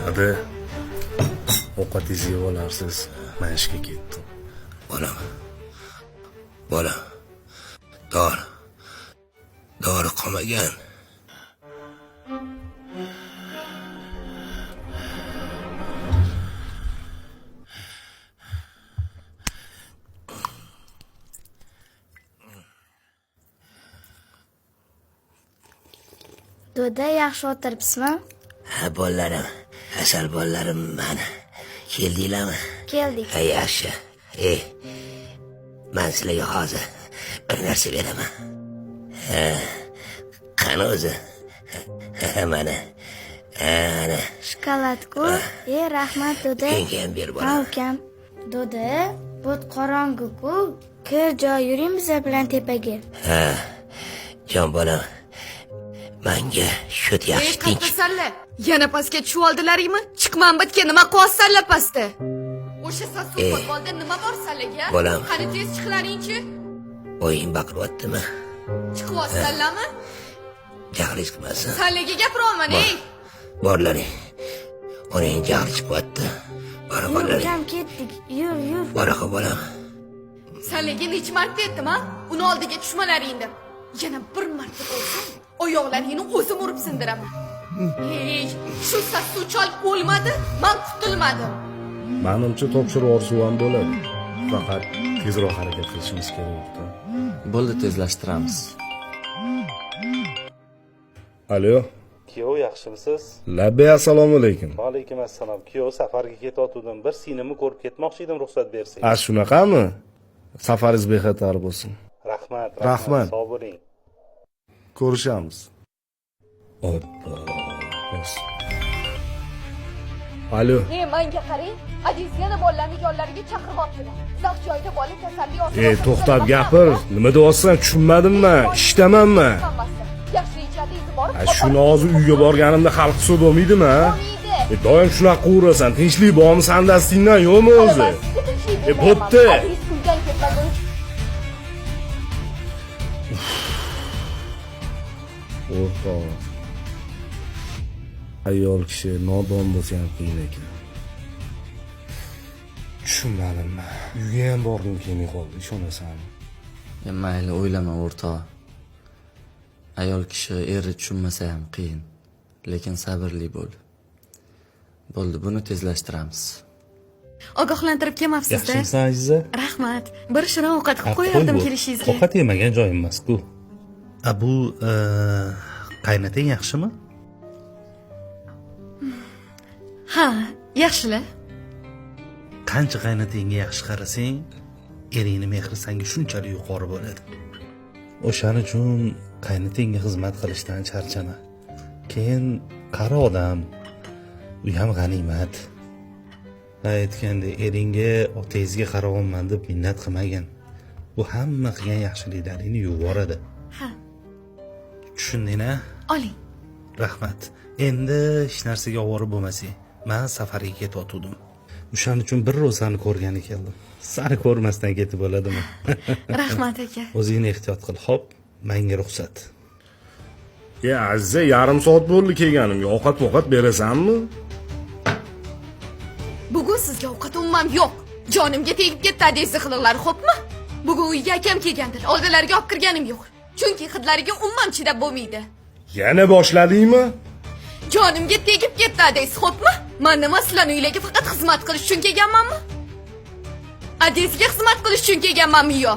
Hadi ovqatingizni yeb olarsiz. Men ishga ketdim. Bolam. Dori qolmagan. Do'da, yaxshi o'tiribsizmi? Ha, bolalarim. Asal bolalarim mani. Keldinglarmi? Keldik. Ha, yaxshi. Men sizlarga hozir bir narsa beraman. Qani o'zi? Mana. Ana. Shokoladku. Rahmat do'da. Keyin ber bolam. Ha, ukam. Do'da, bu qorong'i-ku. Kir joy yuring biz bilan tepaga. Ha. Jon bolam. Menga shut yaxshi tinch. Qattiqsanlar. Yana pastga tushib oldilaringmi? Chiqman bitga nima qilyapsanlar pastda? O'sha sassiq futbolda nima bor sanlarga? Bolam. Qani tez chiqlaring-chi. O'yin baqiryaptimi? Chiqyapsanlarmi? Jahlingiz chiqmasin. Sanlarga gapiraman, ey. Borlaring. Uning jahli chiqyapti. Boraqo'llaring. Ukam ketdik. Yur. Boraqa bolam. Sanlarga necha marta aytdim, ha? Uni oldiga tushmalaringni. Yana bir marta bo'lsin, oyoqlaringni o'zim urib sindiraman. Ey, shu sassiq chol o'lmadi, men qutulmadim. Menimcha topshiriq orzu ham bo'ladi. Faqat tezroq harakat qilishimiz kerak-da. Bo'ldi, tezlashtiramiz. Alo. Kuyov yaxshimisiz? Labbay, assalomu alaykum. Va alaykum assalom. Kuyov safarga ketayotgandim. Bir sinimni ko'rib ketmoqchi edim, ruxsat bersangiz. A, shunaqami? Safaringiz bexatar bo'lsin. Rahmat. Sog' bo'ling. Ko'rishamiz. Oppa. Alo. Menga qarang, Aziz yana bolalarni yonlariga chaqirmoqchilar. Zavq joyida bola tasalli olsa. To'xtab gapir. Nima deyapsan? Tushunmadimmi? Ishdamanmi? Yaxshi ijodingiz bor. Shuni hozir uyga borganimda xalq hisob bo'lmaydimi? Doim shunaqa quvurasan. Tinchlik bormi sandastingdan yo'qmi o'zi? Bo'pti. O'rta. Ayol kishi nodon bo'lsa ham qiyin ekan. Tushunmadimmi? Uyga ham borgim kelmay qoldi, ishonasanmi? Mayli, o'ylama o'rtoq. Ayol kishi eri tushunmasa ham qiyin, lekin sabrli bo'l. Bo'ldi, buni tezlashtiramiz. Ogohlantirib kelmabsiz-da. Yaxshimisan Aziza? Rahmat. Bir shirin ovqat qilib qo'yardim kelishingizga. Ovqat yemagan joyim emas-ku. Bu qaynating yaxshimi? Ha, yaxshilar. Qancha qaynatingga yaxshi qarasang, eringni mehri senga shunchalik yuqori bo'ladi. O'shaning uchun qaynatingga xizmat qilishdan charchama. Keyin qari odam, u ham g'animat. Aytgandek, eringga otangizga qaryapman deb minnat qilmagan. Bu hamma qilgan yaxshiliklaringni yuboradi. Ha. Tushundingmi? Oling. Rahmat. Endi hech narsaga ovora bo'lmasang, men safarga ketayotgandim. O'shaning uchun bir ro'zani ko'rgani keldim. Seni ko'rmasdan ketib bo'ladimi? Rahmat aka. O'zingni ehtiyot qil. Xo'p, menga ruxsat. Aziza, yarim soat bo'ldi kelganimga. Ovqat berasanmi? Bugun sizga ovqat umuman yo'q. Jonimga tegib ketdi adesi qiliqlar, xo'pmi? Bugun uyga akam kelgandir. Oldilariga olib kirganim yo'q. Chunki hidlariga umuman chidab bo'lmaydi. Yana boshladingmi? Jonimga tegib ketdi adesi, xo'pmi? Men nima sizlarning uylarga faqat xizmat qilish uchun kelganmanmi? Adesiga xizmat qilish uchun kelganmanmi yo?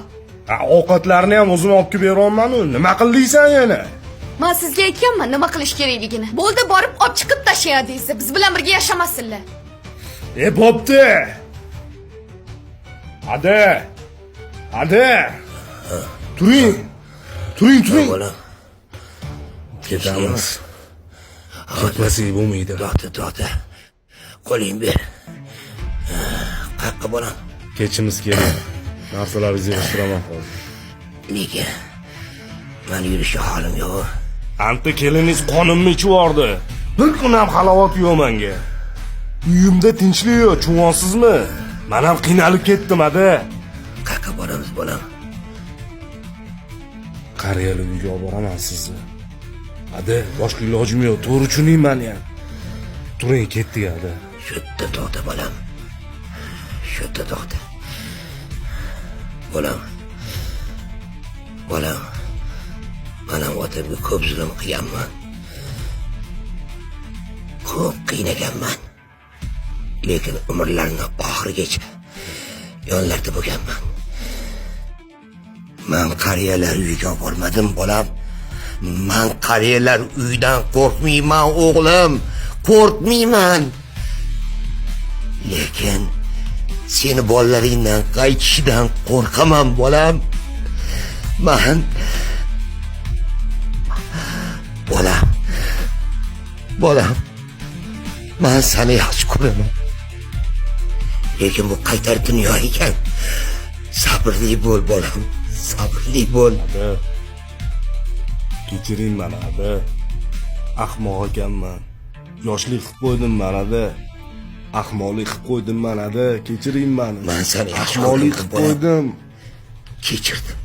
Ovqatlarni ham o'zim olib kelib beryapman-ku. Nima qildingsan yana? Men sizga aytganman nima qilish kerakligini. Bo'ldi, borib olib chiqib tashlang adesi. Biz bilan birga yashamasinlar. Bo'pti. Hadi. Turing. Bolam. Ketamiz. Ketmasak bo'lmaydi. To'xta. Qo'ling ber. Qaqqa bolam. Ketishimiz kerak. Narsalaringizni yig'ishtiraman hozir. Nega? Men yurishga holim yo'q. Anta keliningiz qonimni ichib yordi. Bir kun ham halovat yo'q menga. Uyimda tinchlik yo'q, tushunasizmi? Men ham qiynalib ketdim, ada. Qaqqa boramiz bolam. Qariyali uyga olib boraman sizni. Ada, boshqa ilojim yo'q, to'g'ri tushuningman ham. turing ketdik ada. Shu yerda to'xta bolam. Shu yerda to'xta. Bolam. Bolam. Mana otamga ko'p zulm qilganman. Ko'p qiynaganman. Lekin umrlarini oxirigacha yonlarida bo'lganman. Men qariyalar uyiga bormadim, bolam. Men qariyalar uyidan qo'rqmayman, o'g'lim. Qo'rqmayman. Lekin seni bolalaringdan qaytishidan qo'rqaman, bolam. Men bolam. Men seni yaxshi ko'raman. Lekin bu qaytar dunyo ekan. Sabrli bo'l, bolam. Sabrli bo'l. Ada. Kechiring meni ada. Ahmoq ekanman. Yoshlik qilib qo'ydim men ada. Ahmoqlik qilib qo'ydim men ada. Kechiring meni. Men seni yaxshi ahmoqlik ko'raman, qilib qo'ydim. Kechirdim.